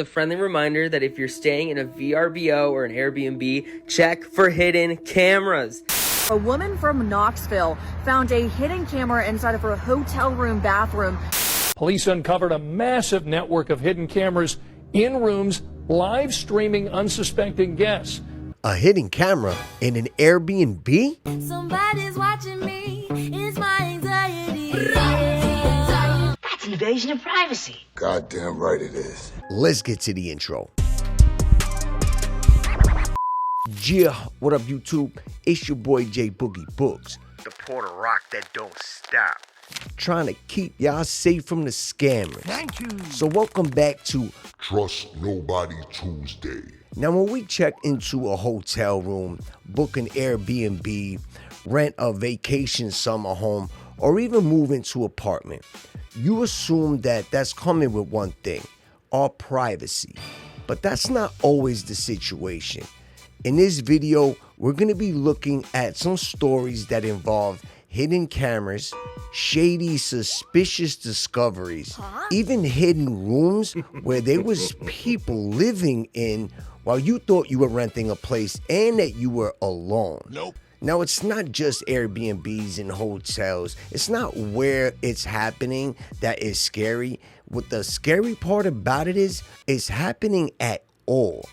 A friendly reminder that if you're staying in a VRBO or an Airbnb, check for hidden cameras. A woman from Knoxville found a hidden camera inside of her hotel room bathroom. Police uncovered a massive network of hidden cameras in rooms, live streaming unsuspecting guests. A hidden camera in an Airbnb? Somebody's watching me. It's my anxiety. That's an invasion of privacy. Goddamn right it is. Let's get to the intro. Yeah, what up YouTube? It's your boy J Boogie Boogs, the Porter Rock that don't stop. Trying to keep y'all safe from the scammers. Thank you. So welcome back to Trust Nobody Tuesday. Now, when we check into a hotel room, book an Airbnb, rent a vacation summer home, or even move into an apartment, you assume that that's coming with one thing, our privacy. But that's not always the situation. In this video, we're going to be looking at some stories that involve hidden cameras, shady, suspicious discoveries, even hidden rooms where there was people living in while you thought you were renting a place and that you were alone. Nope. Now, it's not just Airbnbs and hotels. It's not where it's happening that is scary. What the scary part about it is, it's happening at all.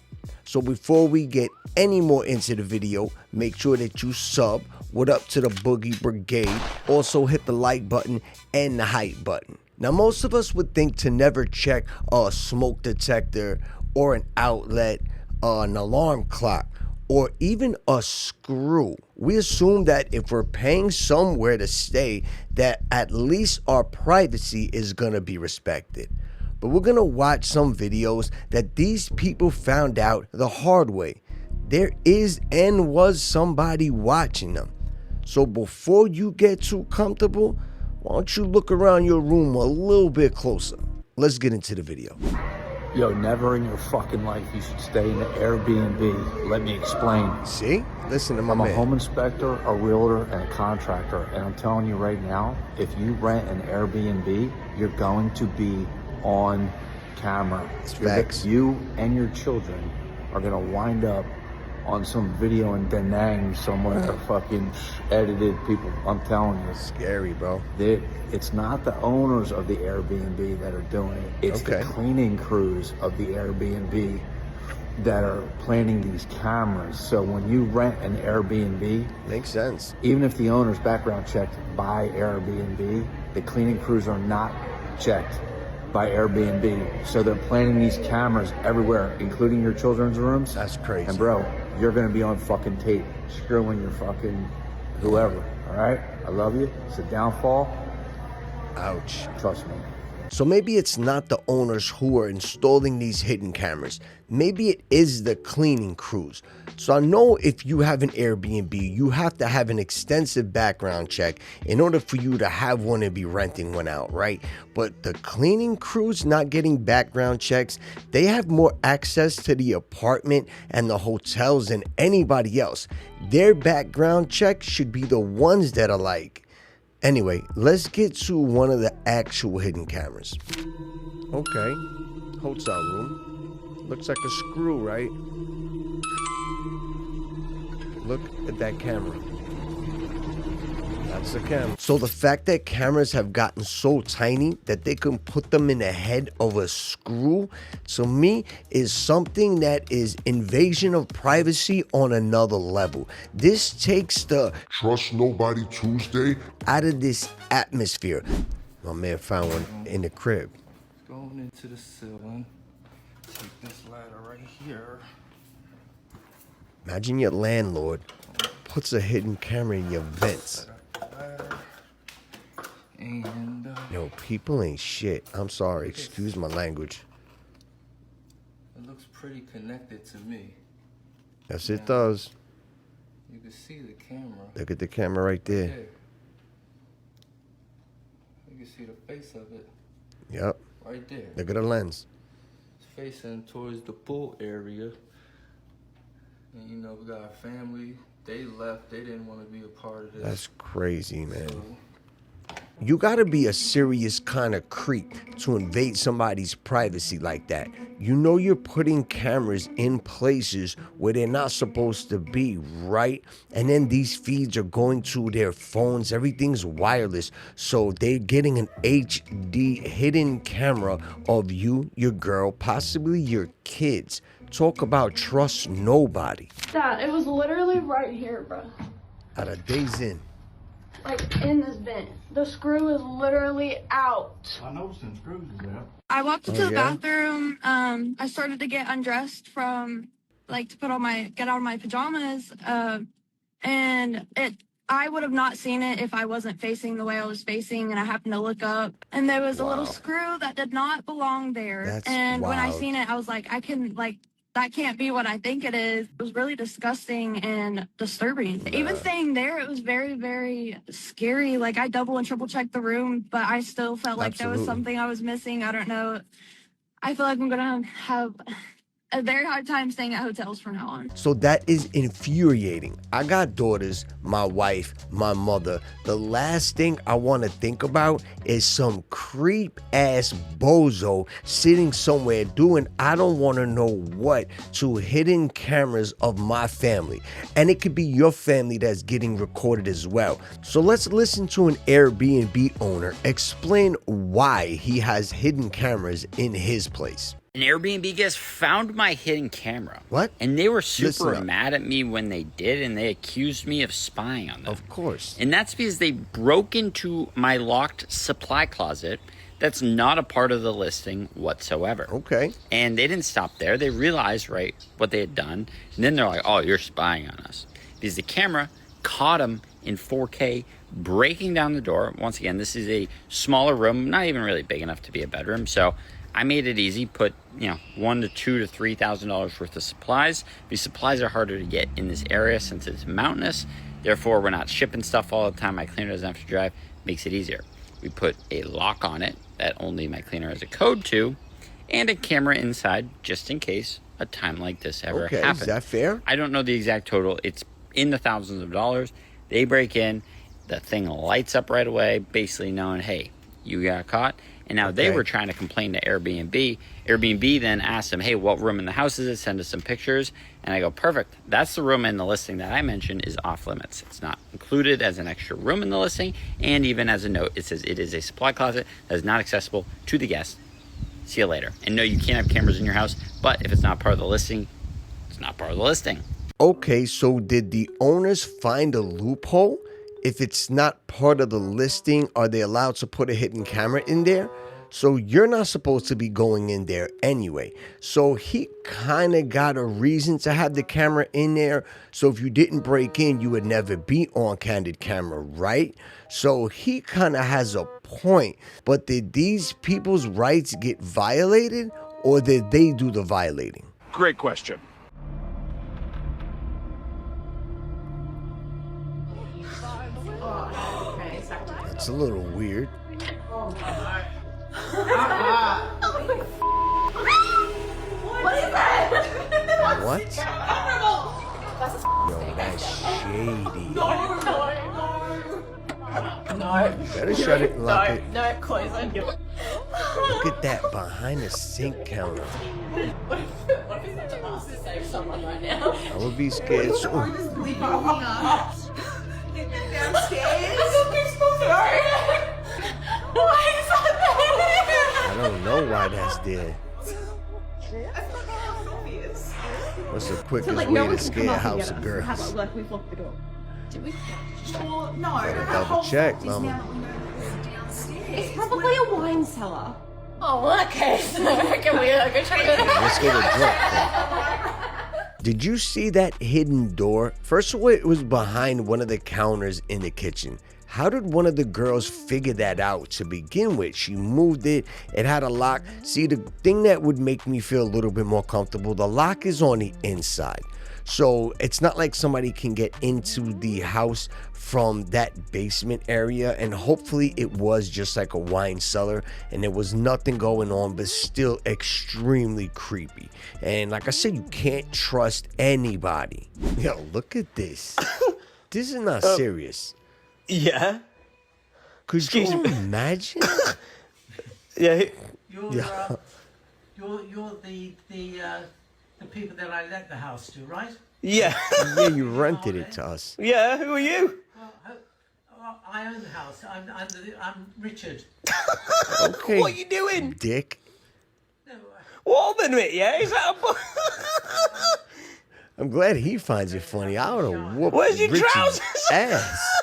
So before we get any more into the video, make sure that you sub. What up to the Boogie Brigade? Also hit the like button and the hype button. Now, most of us would think to never check a smoke detector or an outlet, an alarm clock, or even a screw. We assume that if we're paying somewhere to stay, that at least our privacy is gonna be respected. But we're gonna watch some videos that these people found out the hard way. There is and was somebody watching them. So before you get too comfortable, why don't you look around your room a little bit closer? Let's get into the video. Yo, never in your fucking life you should stay in an Airbnb. Let me explain. See? Listen to my I'm man. a home inspector, a realtor, and a contractor. And I'm telling you right now, if you rent an Airbnb, you're going to be on camera. Facts. You and your children are going to wind up on some video in Da Nang somewhere, fucking edited people. I'm telling you. Scary, bro. It's not the owners of the Airbnb that are doing it. It's the cleaning crews of the Airbnb that are planting these cameras. So when you rent an Airbnb, Makes sense. even if the owner's background checked by Airbnb, the cleaning crews are not checked by Airbnb. So they're planting these cameras everywhere, including your children's rooms. That's crazy. And bro, you're gonna be on fucking tape, screwing your fucking whoever, all right? I love you. It's a downfall. Ouch. Trust me. So maybe it's not the owners who are installing these hidden cameras. Maybe it is the cleaning crews. So I know if you have an Airbnb, you have to have an extensive background check in order for you to have one and be renting one out, right? But the cleaning crews not getting background checks, they have more access to the apartment and the hotels than anybody else. Their background checks should be the ones that are like. Anyway, let's get to one of the actual hidden cameras. Okay, hotel room. Looks like a screw, right? Look at that camera. That's the camera. So the fact that cameras have gotten so tiny that they can put them in the head of a screw, to me, is something that is invasion of privacy on another level. This takes the Trust Nobody Tuesday out of this atmosphere. My man found one in the crib. Going into the ceiling. Take this ladder right here. Imagine your landlord puts a hidden camera in your vents. And Yo, people ain't shit. I'm sorry, excuse my language. it looks pretty connected to me. Yes, it does. You can see the camera. Look at the camera right there. There. You can see the face of it Yep. right there. Look at the lens. It's facing towards the pool area. And you know, we got our family. They left. They didn't want to be a part of this. That's crazy, man. So, You gotta be a serious kind of creep to invade somebody's privacy like that. You know you're putting cameras in places where they're not supposed to be, right? And then these feeds are going to their phones. Everything's wireless. So they're getting an HD hidden camera of you, your girl, possibly your kids. Talk about trust nobody. Dad, it was literally right here, bro. At a days in. Like, in this bin. The screw is literally out. I know some screws is out. I walked into the bathroom. I started to get undressed from, like, to get out of my pajamas. And I would have not seen it if I wasn't facing the way I was facing, and I happened to look up, and there was a little screw that did not belong there. That's and when I wild. seen it, I was like, that can't be what I think it is. It was really disgusting and disturbing. Even staying there, it was very, very scary. Like, I double and triple checked the room, but I still felt like there was something I was missing. I don't know. I feel like I'm gonna have a very hard time staying at hotels from now on. So that is infuriating. I got daughters, my wife, my mother. The last thing I want to think about is some creep ass bozo sitting somewhere doing I don't want to know what to hidden cameras of my family. And it could be your family that's getting recorded as well. So let's listen to an Airbnb owner explain why he has hidden cameras in his place. An Airbnb guest found my hidden camera. What? And they were super mad at me when they did, and they accused me of spying on them. Of course. And that's because they broke into my locked supply closet that's not a part of the listing whatsoever. Okay. And they didn't stop there. They realized, right, what they had done. And then they're like, oh, you're spying on us. Because the camera caught them in 4K breaking down the door. Once again, this is a smaller room, not even really big enough to be a bedroom. So I made it easy, put, $1,200 to $3,000 worth of supplies. These supplies are harder to get in this area since it's mountainous. Therefore, we're not shipping stuff all the time. My cleaner doesn't have to drive. Makes it easier. We put a lock on it that only my cleaner has a code to, and a camera inside just in case a time like this ever happens. Is that fair? I don't know the exact total. It's in the thousands of dollars. They break in. The thing lights up right away, basically knowing, hey, you got caught. And now they were trying to complain to Airbnb. Airbnb then asked them, hey, what room in the house is it? Send us some pictures. And I go, perfect. That's the room in the listing that I mentioned is off limits. It's not included as an extra room in the listing. And even as a note, it says it is a supply closet that is not accessible to the guest. See you later. And no, you can't have cameras in your house. But if it's not part of the listing, it's not part of the listing. Okay, so did the owners find a loophole? If it's not part of the listing, are they allowed to put a hidden camera in there? So you're not supposed to be going in there anyway. So he kind of got a reason to have the camera in there. So if you didn't break in, you would never be on candid camera, right? So he kind of has a point. But did these people's rights get violated, or did they do the violating? Great question. It's a little weird. What is that? What? Yo, that's shady. No. You better shut it and lock it. No, close it. Look at that behind the sink counter. What if he's supposed to save someone right now? I would be scared too. Downstairs? Why is that I don't know why that's there. What's the quickest way to scare a house of girls? Like we've locked the door. Did we? No. Better double check, mama. It's probably a wine cellar. Oh, okay. So can we go check it out? Let's get a drink then. Did you see that hidden door? First of all, it was behind one of the counters in the kitchen. How did one of the girls figure that out to begin with? She moved it. It had a lock. See, the thing that would make me feel a little bit more comfortable, the lock is on the inside. So it's not like somebody can get into the house from that basement area. And hopefully it was just like a wine cellar and there was nothing going on, but still extremely creepy. And like I said, you can't trust anybody. Yo, look at this. This is not serious. Yeah? Could you imagine? Yeah. You're the people that I let the house to, right? Yeah. Yeah, you rented it to us. Yeah, who are you? Well, I own the house. I'm Richard. Okay. What are you doing? Dick. What a minute, yeah? Is that a... I'm glad he finds it funny. I would have whooped Where's your Richie's trousers? ass.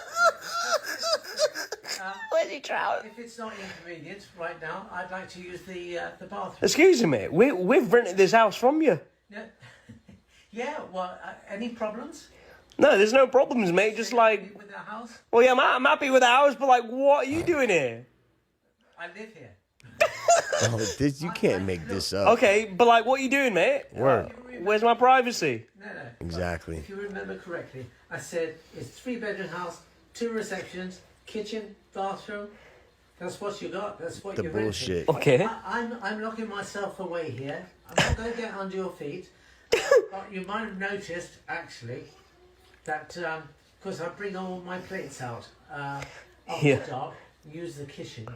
Where's your trousers? If it's not inconvenient right now, I'd like to use the bathroom. Excuse me, mate. We've rented this house from you. Yeah, well, any problems? No, there's no problems, mate. Just like... With the house? Well, yeah, I'm happy with the house, but like, what are you doing here? I live here. Oh, this, you can't make this up. Okay, but like, what are you doing, mate? Word. Where's my privacy? No. Exactly. If you remember correctly, I said it's 3-bedroom house, 2 receptions, kitchen, bathroom. That's what you got. That's what The you're bullshit. Okay. I'm locking myself away here. I'm not going to get under your feet. But you might have noticed, actually, that because I bring all my plates out after dark, use the kitchen.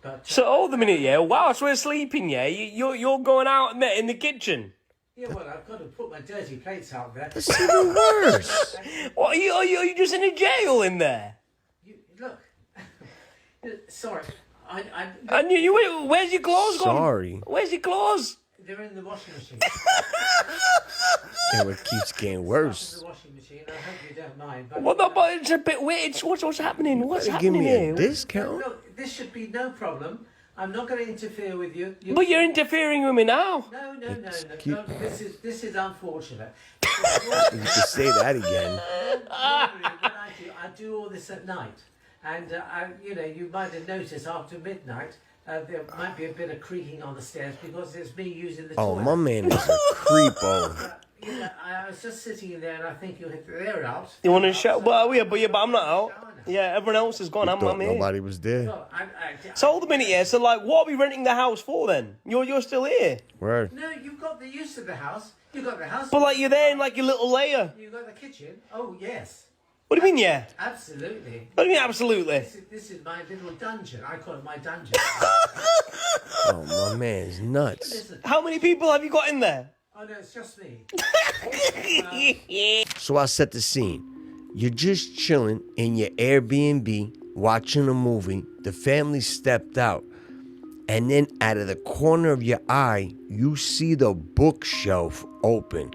But So hold a minute, yeah. Whilst we're sleeping, yeah, you're going out in the kitchen. yeah, well, I've got to put my dirty plates out there. That's even worse. What are you just in a jail in there? Look, sorry, And where's your clothes gone? Sorry. Where's your clothes? they're in the washing machine. And it keeps getting worse. The washing machine. I hope you don't mind. But Well, no, but it's a bit weird. What's happening? What's Give happening me a here? discount. look, this should be no problem. I'm not going to interfere with you. But you're interfering with me now. No. cute. No, this is unfortunate. You can say that again. Normally, when I do all this at night, and you might have noticed after midnight there might be a bit of creaking on the stairs because it's me using the Oh, toilet. my man is a creepo. I was just sitting in there, and I think you hit the air out. You want to shout? Well, yeah, but I'm not out. Yeah, everyone else is gone. I'm Thought here. nobody was there. So hold a minute, yeah. So like, what are we renting the house for then? You're still here. Word. No, you've got the use of the house. You got the house. But like, you're there in like your little layer. You got the kitchen. Oh yes. What do you mean, yeah? Absolutely. What do you mean, absolutely? This is my little dungeon. I call it my dungeon. Oh, my man's nuts. Listen. How many people have you got in there? Oh no, it's just me. So I'll set the scene. You're just chilling in your Airbnb, watching a movie. The family stepped out. And then out of the corner of your eye, you see the bookshelf open.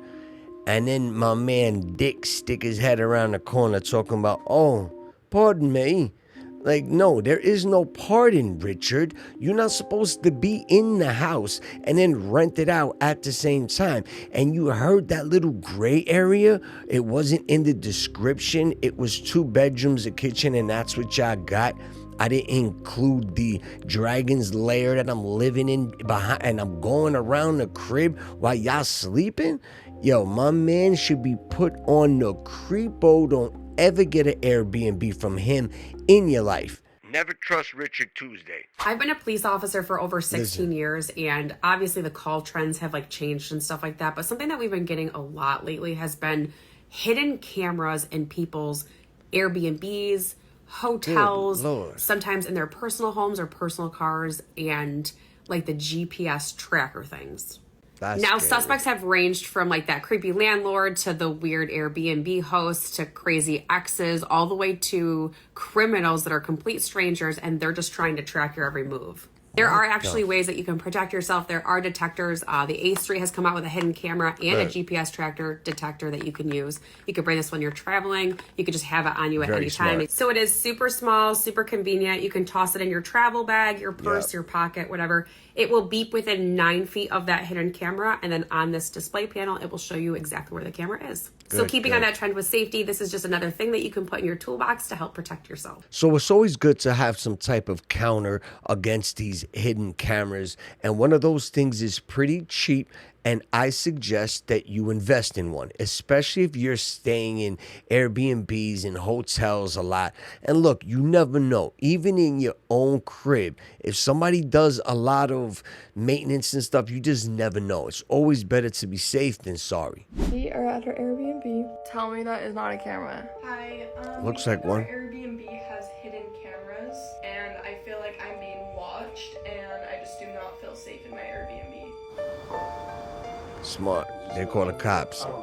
And then my man Dick stick his head around the corner talking about, oh, pardon me. Like, no, there is no pardon, Richard. You're not supposed to be in the house and then rent it out at the same time. And you heard that little gray area? It wasn't in the description. It was 2 bedrooms, a kitchen, and that's what y'all got. I didn't include the dragon's lair that I'm living in behind, and I'm going around the crib while y'all sleeping. Yo, my man should be put on the creepo. Don't ever get an Airbnb from him in your life. Never trust Richard Tuesday. I've been a police officer for over 16 years, and obviously the call trends have like changed and stuff like that. But something that we've been getting a lot lately has been hidden cameras in people's Airbnbs, hotels, sometimes in their personal homes or personal cars, and like the GPS tracker things. Now, suspects have ranged from like that creepy landlord to the weird Airbnb host to crazy exes, all the way to criminals that are complete strangers and they're just trying to track your every move. There are actually ways that you can protect yourself. There are detectors. The A Street has come out with a hidden camera and a GPS tracker detector that you can use. You could bring this when you're traveling. You could just have it on you at any time. So it is super small, super convenient. You can toss it in your travel bag, your purse, your pocket, whatever. It will beep within 9 feet of that hidden camera. And then on this display panel, it will show you exactly where the camera is. So keeping on that trend with safety, this is just another thing that you can put in your toolbox to help protect yourself. So it's always good to have some type of counter against these hidden cameras. And one of those things is pretty cheap. And I suggest that you invest in one, especially if you're staying in Airbnbs and hotels a lot. And look, you never know, even in your own crib, if somebody does a lot of maintenance and stuff, you just never know. It's always better to be safe than sorry. We are at our Airbnb. Tell me that is not a camera. Hi. Looks like one. Our Airbnb has hidden cameras, and Smart. They call the cops. Okay,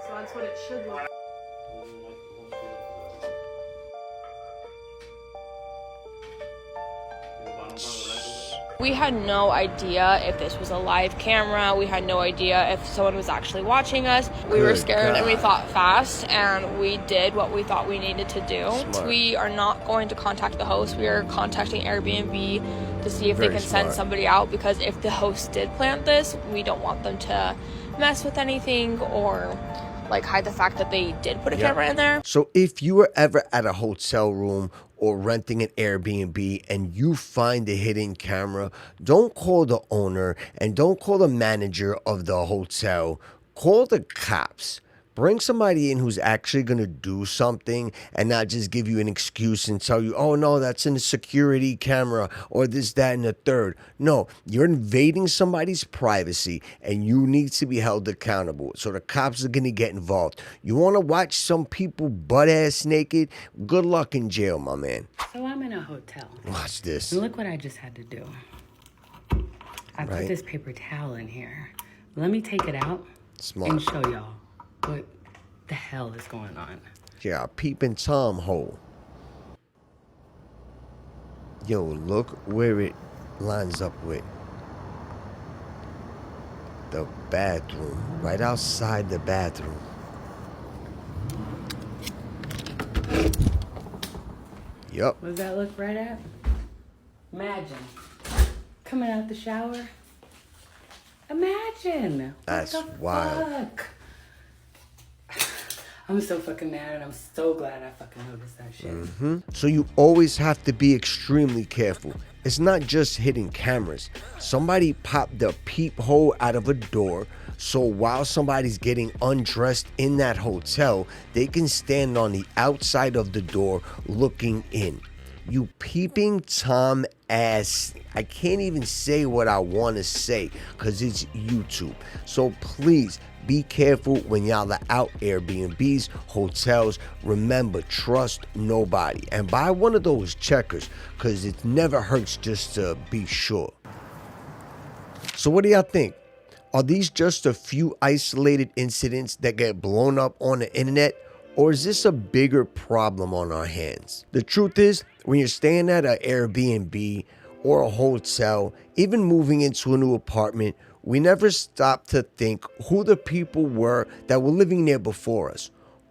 so that's what it should look like. We had no idea if this was a live camera. We had no idea if someone was actually watching us. We were scared and we thought fast, and we did what we thought we needed to do. Smart. We are not going to contact the host. We are contacting Airbnb to see if they can send somebody out, because if the host did plant this, we don't want them to mess with anything or like hide the fact that they did put a camera in there. So if you were ever at a hotel room or renting an Airbnb and you find a hidden camera, don't call the owner and don't call the manager of the hotel. Call the cops. Bring somebody in who's actually going to do something and not just give you an excuse and tell you, oh, no, that's in a security camera or this, that, and the third. No, you're invading somebody's privacy and you need to be held accountable. So the cops are going to get involved. You want to watch some people butt-ass naked? Good luck in jail, my man. So I'm in a hotel. Watch this. And look what I just had to do. I put this paper towel in here. Let me take it out and show y'all what the hell is going on. Yeah, peeping Tom hole. Yo, look where it lines up with the bathroom. Right outside the bathroom. Yup. What does that look right at? Imagine coming out the shower. Imagine. That's what the wild. Fuck? I'm so fucking mad, and I'm so glad I fucking noticed that shit. So you always have to be extremely careful. It's not just hidden cameras. Somebody popped a peephole out of a door, so while somebody's getting undressed in that hotel, they can stand on the outside of the door looking in. You peeping Tom ass. I can't even say what I want to say because it's YouTube. So please be careful when y'all are out Airbnbs, hotels. Remember, trust nobody. And buy one of those checkers because it never hurts just to be sure. So what do y'all think? Are these just a few isolated incidents that get blown up on the internet? Or is this a bigger problem on our hands? The truth is, when you're staying at an Airbnb or a hotel, even moving into a new apartment, we never stop to think who the people were that were living there before us,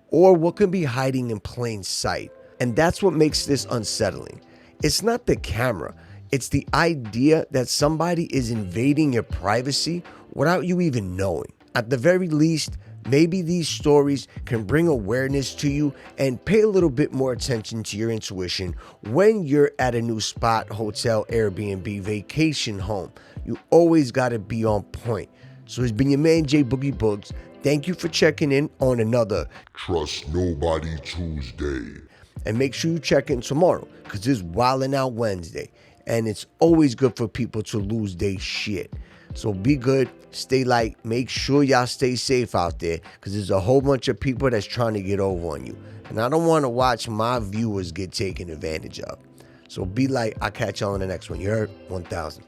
or what could be hiding in plain sight. And that's what makes this unsettling. It's not the camera, it's the idea that somebody is invading your privacy without you even knowing. At the very least, maybe these stories can bring awareness to you and pay a little bit more attention to your intuition when you're at a new spot, hotel, Airbnb, vacation home. You always got to be on point. So it's been your man, Boogie Boogs. Thank you for checking in on another Trust Nobody Tuesday. And make sure you check in tomorrow because it's Wildin' Out Wednesday. And it's always good for people to lose their shit. So be good, stay light, make sure y'all stay safe out there because there's a whole bunch of people that's trying to get over on you. And I don't want to watch my viewers get taken advantage of. So be light, I'll catch y'all on the next one. You heard? 1000.